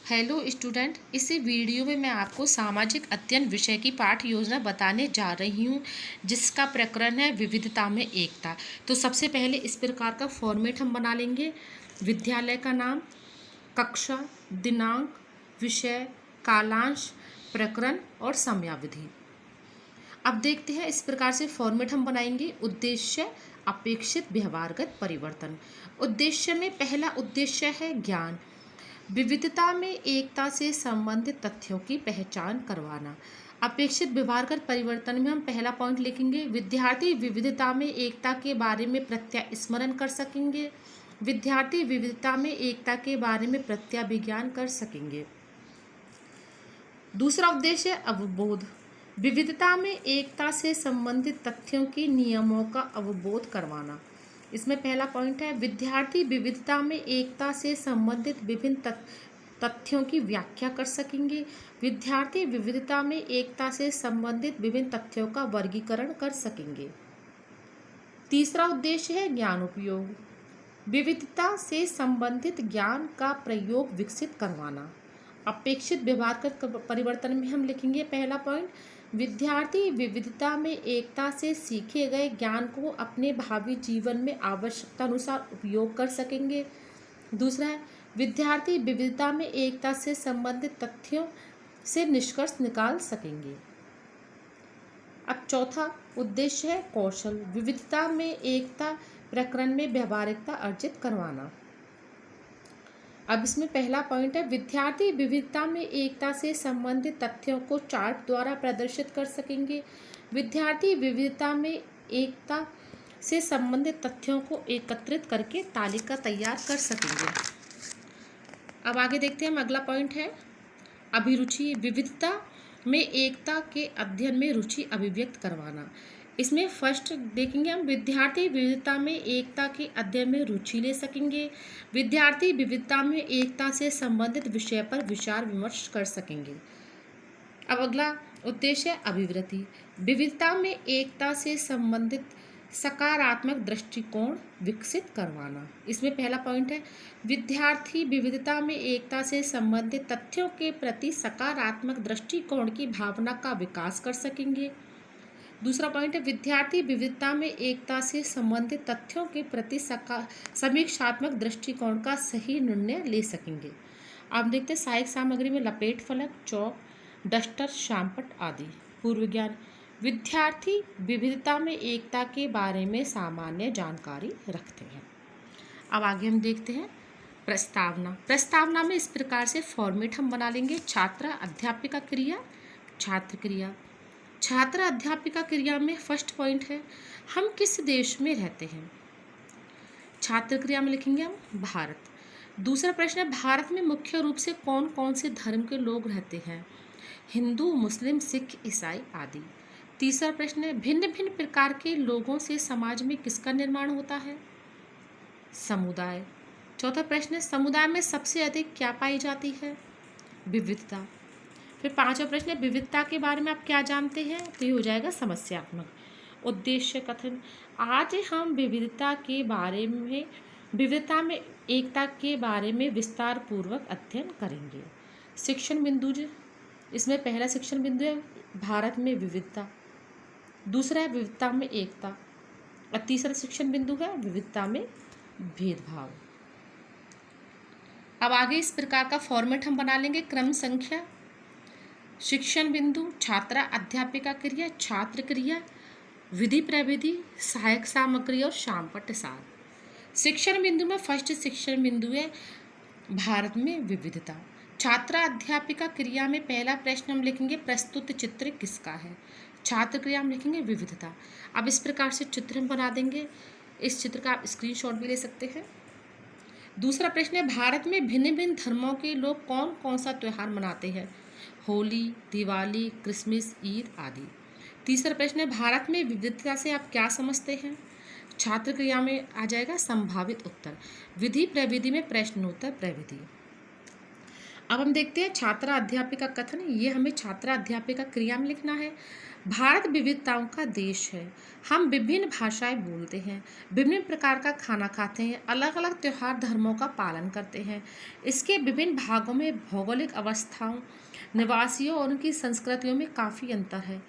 Hello student, इस video में मैं आपको सामाजिक अध्ययन विषय की पाठ योजना बताने जा रही हूँ, जिसका प्रकरण है विविधता में एकता। तो सबसे पहले इस प्रकार का फॉर्मेट हम बना लेंगे। विद्यालय का नाम, कक्षा, दिनांक, विषय, कालांश, प्रकरण और समयावधि। अब देखते हैं इस प्रकार से फॉर्मेट हम बनाएंगे। उद्देश्य, अपेक्षित व्यवहारगत परिवर्तन। उद्देश्य में पहला उद्देश्य है ज्ञान, विविधता में एकता से संबंधित तथ्यों की पहचान करवाना। अपेक्षित व्यवहारगत परिवर्तन में हम पहला पॉइंट लिखेंगे, विद्यार्थी विविधता में एकता के बारे में प्रत्यास्मरण कर सकेंगे। विद्यार्थी विविधता में एकता के बारे में प्रत्याभिज्ञान कर सकेंगे। दूसरा उद्देश्य अवबोध, विविधता में एकता से संबंधित तथ्यों की नियमों का अवबोध करवाना। इसमें पहला पॉइंट है, विद्यार्थी विविधता में एकता से संबंधित विभिन्न तथ्यों की व्याख्या कर सकेंगे। विद्यार्थी विविधता में एकता से संबंधित विभिन्न तथ्यों का वर्गीकरण कर सकेंगे। तीसरा उद्देश्य है ज्ञान उपयोग, विविधता से संबंधित ज्ञान का प्रयोग विकसित करवाना। अपेक्षित व्यवहारगत परिवर्तन में हम लिखेंगे पहला पॉइंट, विद्यार्थी विविधता में एकता से सीखे गए ज्ञान को अपने भावी जीवन में आवश्यकता अनुसार उपयोग कर सकेंगे। दूसरा है, विद्यार्थी विविधता में एकता से संबंधित तथ्यों से निष्कर्ष निकाल सकेंगे। अब चौथा उद्देश्य है कौशल, विविधता में एकता प्रकरण में व्यावहारिकता अर्जित करवाना। अब इसमें पहला पॉइंट है, विद्यार्थी विविधता में एकता से संबंधित तथ्यों को चार्ट द्वारा प्रदर्शित कर सकेंगे। विद्यार्थी विविधता में एकता से संबंधित तथ्यों को एकत्रित करके तालिका तैयार कर सकेंगे। अब आगे देखते हैं, हम अगला पॉइंट है अभिरुचि, विविधता में एकता के अध्ययन में रुचि अभिव्यक्त करवाना। इसमें फर्स्ट देखेंगे हम, विद्यार्थी विविधता में एकता के अध्ययन में रुचि ले सकेंगे। विद्यार्थी विविधता में एकता से संबंधित विषय पर विचार विमर्श कर सकेंगे। अब अगला उद्देश्य है अभिवृत्ति, विविधता में एकता से संबंधित सकारात्मक दृष्टिकोण विकसित करवाना। इसमें पहला पॉइंट है, विद्यार्थी विविधता में एकता से संबंधित तथ्यों के प्रति सकारात्मक दृष्टिकोण की भावना का विकास कर सकेंगे। दूसरा पॉइंट है, विद्यार्थी विविधता में एकता से संबंधित तथ्यों के प्रति समीक्षात्मक दृष्टिकोण का सही निर्णय ले सकेंगे। आप देखते हैं सहायक सामग्री में लपेट फलक, चौक, डस्टर, शामपट आदि। पूर्व ज्ञान, विद्यार्थी विविधता में एकता के बारे में सामान्य जानकारी रखते हैं। अब आगे हम देखते हैं प्रस्तावना। प्रस्तावना में इस प्रकार से फॉर्मेट हम बना लेंगे, छात्र अध्यापिका क्रिया, छात्र क्रिया। छात्र अध्यापिका क्रिया में फर्स्ट पॉइंट है, हम किस देश में रहते हैं। छात्र क्रिया में लिखेंगे हम भारत। दूसरा प्रश्न है, भारत में मुख्य रूप से कौन कौन से धर्म के लोग रहते हैं। हिंदू, मुस्लिम, सिख, ईसाई आदि। तीसरा प्रश्न है, भिन्न भिन्न प्रकार के लोगों से समाज में किसका निर्माण होता है। समुदाय। चौथा प्रश्न है, समुदाय में सबसे अधिक क्या पाई जाती है। विविधता। फिर पांचवा प्रश्न है, विविधता के बारे में आप क्या जानते हैं। तो ये हो जाएगा समस्यात्मक। उद्देश्य कथन, आज हम विविधता में एकता के बारे में विस्तार पूर्वक अध्ययन करेंगे। शिक्षण बिंदु, इसमें पहला शिक्षण बिंदु है भारत में विविधता, दूसरा है विविधता में एकता और तीसरा शिक्षण बिंदु है विविधता में भेदभाव। अब आगे इस प्रकार का फॉर्मेट हम बना लेंगे, क्रम संख्या, शिक्षण बिंदु, छात्रा अध्यापिका क्रिया, छात्र क्रिया, विधि प्रविधि, सहायक सामग्री और शामपट सार। शिक्षण बिंदु में फर्स्ट शिक्षण बिंदु है भारत में विविधता। छात्रा अध्यापिका क्रिया में पहला प्रश्न हम लिखेंगे, प्रस्तुत चित्र किसका है। छात्र क्रिया हम लिखेंगे विविधता। अब इस प्रकार से चित्र हम बना देंगे, इस चित्र का आप स्क्रीनशॉट भी ले सकते हैं। दूसरा प्रश्न है, भारत में भिन्न भिन्न धर्मों के लोग कौन कौन सा त्यौहार मनाते हैं। होली, दिवाली, क्रिसमस, ईद आदि। तीसरा प्रश्न है, भारत में विविधता से आप क्या समझते हैं। छात्र क्रिया में आ जाएगा संभावित उत्तर। विधि प्रविधि में प्रश्नोत्तर प्रविधि। अब हम देखते हैं छात्रा अध्यापिका कथन। ये हमें छात्रा अध्यापिका क्रिया में लिखना है। भारत विविधताओं का देश है। हम विभिन्न भाषाएं बोलते हैं, विभिन्न प्रकार का खाना खाते हैं, अलग अलग त्योहार धर्मों का पालन करते हैं। इसके विभिन्न भागों में भौगोलिक अवस्थाओं, निवासियों और उनकी संस्कृतियों में काफ़ी अंतर है।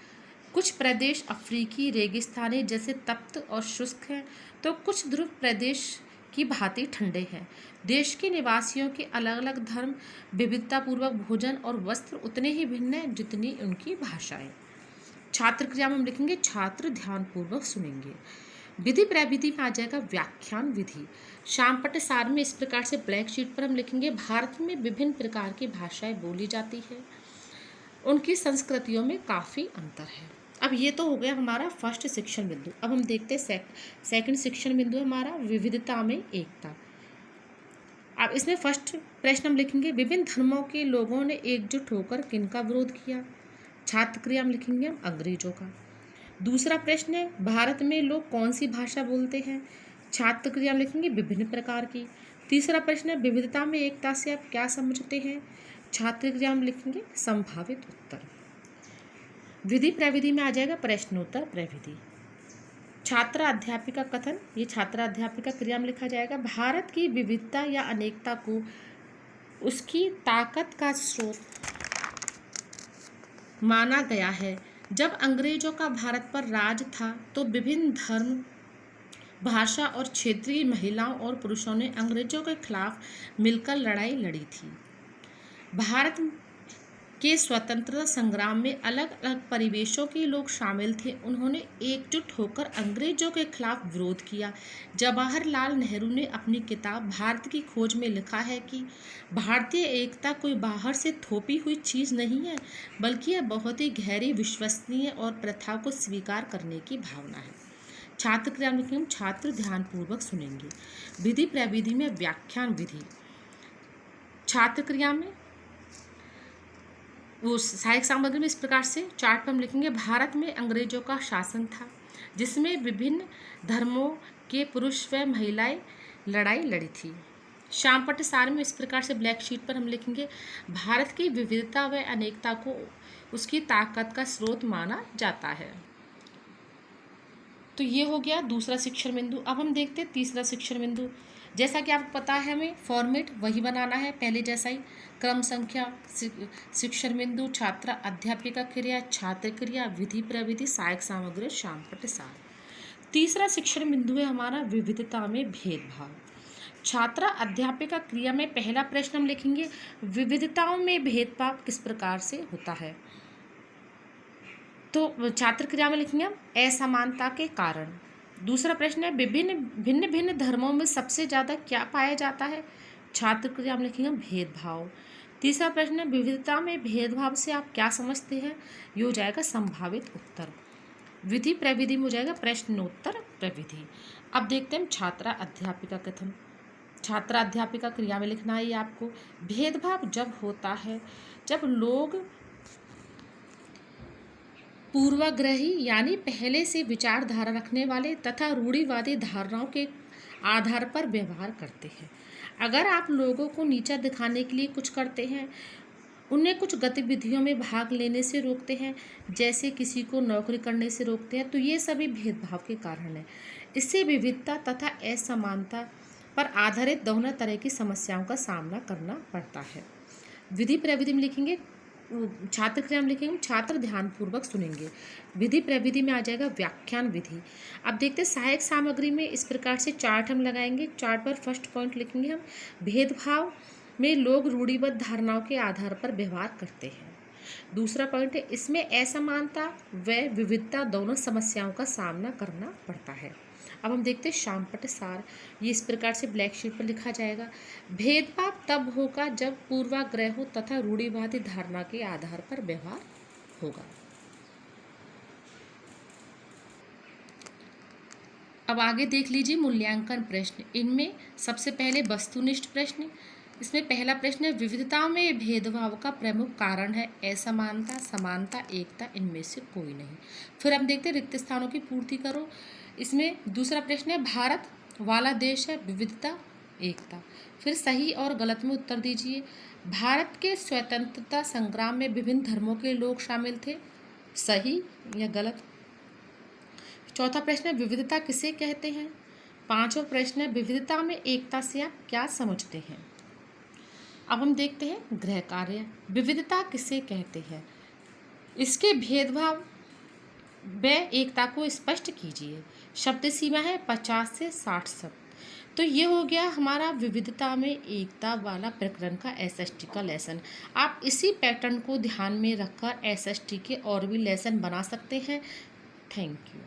कुछ प्रदेश अफ्रीकी रेगिस्तानी जैसे तप्त और शुष्क हैं, तो कुछ ध्रुव प्रदेश की भांति ठंडे हैं। देश के निवासियों के अलग अलग धर्म, विविधतापूर्वक भोजन और वस्त्र उतने ही भिन्न हैं जितनी उनकी भाषाएं। छात्र क्रिया में हम लिखेंगे छात्र ध्यानपूर्वक सुनेंगे। विधि प्रविधि में आ जाएगा व्याख्यान विधि। श्याम पट्टसार में इस प्रकार से ब्लैक शीट पर हम लिखेंगे भारत में विभिन्न प्रकार की भाषाएं बोली जाती है, उनकी संस्कृतियों में काफ़ी अंतर है। अब ये तो हो गया हमारा फर्स्ट शिक्षण बिंदु। अब हम देखते हैं सेकंड शिक्षण बिंदु हमारा विविधता में एकता। अब इसमें फर्स्ट प्रश्न हम लिखेंगे विभिन्न धर्मों के लोगों ने एकजुट होकर किनका विरोध किया। छात्र क्रिया में लिखेंगे हम अंग्रेजों का। दूसरा प्रश्न है भारत में लोग कौन सी भाषा बोलते हैं। छात्र क्रिया में लिखेंगे विभिन्न प्रकार की। तीसरा प्रश्न है विविधता में एकता से आप क्या समझते हैं। छात्र क्रिया में लिखेंगे संभावित उत्तर। विधि प्रविधि में आ जाएगा प्रश्नोत्तर प्रविधि। छात्र अध्यापिका कथन, ये छात्र अध्यापिका क्रिया में लिखा जाएगा भारत की विविधता या अनेकता को उसकी ताकत का स्रोत माना गया है। जब अंग्रेजों का भारत पर राज था तो विभिन्न धर्म, भाषा और क्षेत्रीय महिलाओं और पुरुषों ने अंग्रेजों के खिलाफ मिलकर लड़ाई लड़ी थी। भारत के स्वतंत्रता संग्राम में अलग अलग परिवेशों के लोग शामिल थे। उन्होंने एकजुट होकर अंग्रेजों के खिलाफ विरोध किया। जवाहरलाल नेहरू ने अपनी किताब भारत की खोज में लिखा है कि भारतीय एकता कोई बाहर से थोपी हुई चीज़ नहीं है, बल्कि यह बहुत ही गहरी, विश्वसनीय और प्रथा को स्वीकार करने की भावना है। छात्र क्रिया में हम छात्र ध्यानपूर्वक सुनेंगे। विधि प्रविधि में व्याख्यान विधि। छात्र क्रिया में वो सहायक सामग्री में इस प्रकार से चार्ट पर हम लिखेंगे भारत में अंग्रेजों का शासन था जिसमें विभिन्न धर्मों के पुरुष व महिलाएं लड़ाई लड़ी थी। श्याम पट्टसार में इस प्रकार से ब्लैक शीट पर हम लिखेंगे भारत की विविधता व अनेकता को उसकी ताकत का स्रोत माना जाता है। तो ये हो गया दूसरा शिक्षण बिंदु। अब हम देखते हैं तीसरा शिक्षण बिंदु। जैसा कि आपको पता है हमें फॉर्मेट वही बनाना है पहले जैसा ही, क्रम संख्या, शिक्षण बिंदु, छात्रा अध्यापिका क्रिया, छात्र क्रिया, विधि प्रविधि, सहायक सामग्री, श्याम पट्टसार। तीसरा शिक्षण बिंदु है हमारा विविधता में भेदभाव। छात्रा अध्यापिका क्रिया में पहला प्रश्न हम लिखेंगे विविधताओं में भेदभाव किस प्रकार से होता है। तो छात्र क्रिया में लिखेंगे हम असमानता के कारण। दूसरा प्रश्न है भिन्न भिन्न धर्मों में सबसे ज़्यादा क्या पाया जाता है। छात्र क्रिया में लिखेंगे भेदभाव। तीसरा प्रश्न है विविधता में भेदभाव से आप क्या समझते हैं। ये हो जाएगा संभावित उत्तर। विधि प्रविधि में हो जाएगा प्रश्नोत्तर प्रविधि। अब देखते हैं छात्रा अध्यापिका कथन। छात्रा अध्यापिका क्रिया में लिखना है ये आपको भेदभाव जब होता है जब लोग पूर्वाग्रही यानी पहले से विचारधारा रखने वाले तथा रूढ़िवादी धारणाओं के आधार पर व्यवहार करते हैं। अगर आप लोगों को नीचा दिखाने के लिए कुछ करते हैं, उन्हें कुछ गतिविधियों में भाग लेने से रोकते हैं, जैसे किसी को नौकरी करने से रोकते हैं, तो ये सभी भेदभाव के कारण हैं। इससे विविधता तथा असमानता पर आधारित दोनों तरह की समस्याओं का सामना करना पड़ता है। विधि प्रविधि में लिखेंगे छात्र क्रिया में लिखेंगे छात्र ध्यानपूर्वक सुनेंगे। विधि प्रविधि में आ जाएगा व्याख्यान विधि। अब देखते हैं सहायक सामग्री में इस प्रकार से चार्ट हम लगाएंगे। चार्ट पर फर्स्ट पॉइंट लिखेंगे हम भेदभाव में लोग रूढ़िबद्ध धारणाओं के आधार पर व्यवहार करते हैं। दूसरा पॉइंट है इसमें असमानता व विविधता दोनों समस्याओं का सामना करना पड़ता है। अब हम देखते हैं श्याम पट्टसार। ये इस प्रकार से ब्लैक शीट पर लिखा जाएगा भेदभाव तब होगा जब पूर्वाग्रहों तथा रूढ़िवादी धारणा के आधार पर व्यवहार होगा। अब आगे देख लीजिए मूल्यांकन प्रश्न। इनमें सबसे पहले वस्तुनिष्ठ प्रश्न। इसमें पहला प्रश्न है विविधता में भेदभाव का प्रमुख कारण है असमानता, समानता, एकता, इनमें से कोई नहीं। फिर हम देखते हैं रिक्त स्थानों की पूर्ति करो। इसमें दूसरा प्रश्न है भारत वाला देश है विविधता एकता। फिर सही और गलत में उत्तर दीजिए। भारत के स्वतंत्रता संग्राम में विभिन्न धर्मों के लोग शामिल थे। सही या गलत। चौथा प्रश्न है विविधता किसे कहते हैं। पांचवा प्रश्न है विविधता में एकता से आप क्या समझते हैं। अब हम देखते हैं गृह कार्य। विविधता किसे कहते हैं, इसके भेदभाव व एकता को स्पष्ट कीजिए। शब्द सीमा है 50 से 60 शब्द। तो ये हो गया हमारा विविधता में एकता वाला प्रकरण का एसएसटी का लेसन। आप इसी पैटर्न को ध्यान में रखकर एसएसटी के और भी लेसन बना सकते हैं। Thank you.